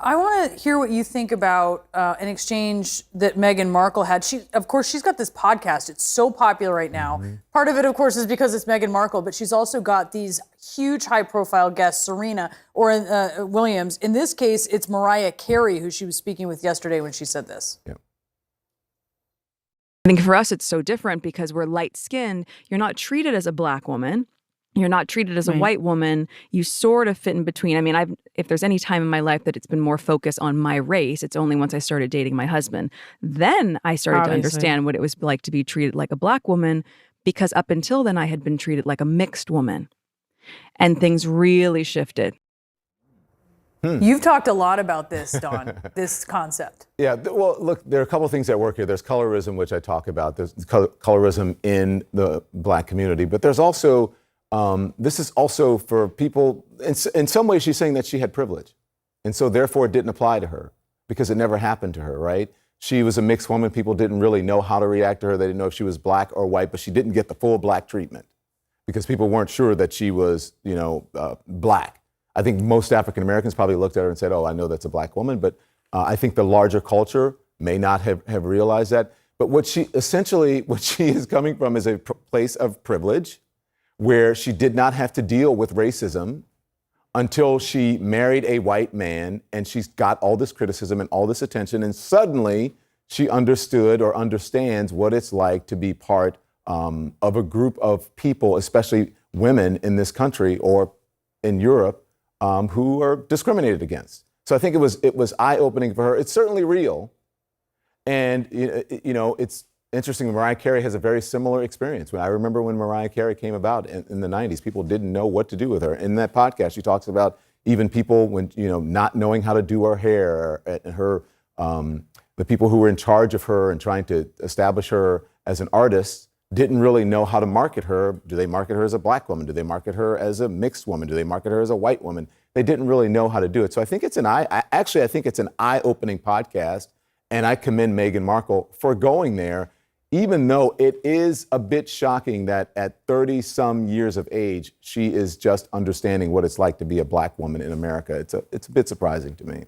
I want to hear what you think about an exchange that Meghan Markle had. Of course, she's got this podcast. It's so popular right now. Part of it, of course, is because it's Meghan Markle, but she's also got these huge high-profile guests, Serena or Williams. In this case, it's Mariah Carey, who she was speaking with yesterday when she said this. Yeah. I think for us, it's so different because we're light-skinned. You're not treated as a black woman. You're not treated as a white woman. You sort of fit in between. I mean, if there's any time in my life that it's been more focused on my race, it's only once I started dating my husband. Then I started to understand what it was like to be treated like a black woman, because up until then I had been treated like a mixed woman. And things really shifted. You've talked a lot about this, Don, this concept. Yeah, well, look, there are a couple of things at work here. There's colorism, which I talk about. There's colorism in the black community. But there's also, this is also for people, in some ways she's saying that she had privilege. And so therefore it didn't apply to her because it never happened to her, right? She was a mixed woman. People didn't really know how to react to her. They didn't know if she was black or white, but she didn't get the full black treatment because people weren't sure that she was, black. I think most African Americans probably looked at her and said, oh, I know that's a black woman. But I think the larger culture may not have realized that. But what she is coming from is a place of privilege where she did not have to deal with racism until she married a white man, and she's got all this criticism and all this attention. And suddenly she understood or understands what it's like to be part of a group of people, especially women in this country or in Europe, who are discriminated against. So I think it was eye-opening for her. It's certainly real. And, it's interesting. Mariah Carey has a very similar experience. I remember when Mariah Carey came about in the 90s, people didn't know what to do with her. In that podcast, she talks about even people not knowing how to do her hair, and the people who were in charge of her and trying to establish her as an artist didn't really know how to market her. Do they market her as a black woman? Do they market her as a mixed woman? Do they market her as a white woman? They didn't really know how to do it. So I think it's an eye-opening podcast, and I commend Meghan Markle for going there, even though it is a bit shocking that at 30-some years of age, she is just understanding what it's like to be a black woman in America. It's a bit surprising to me.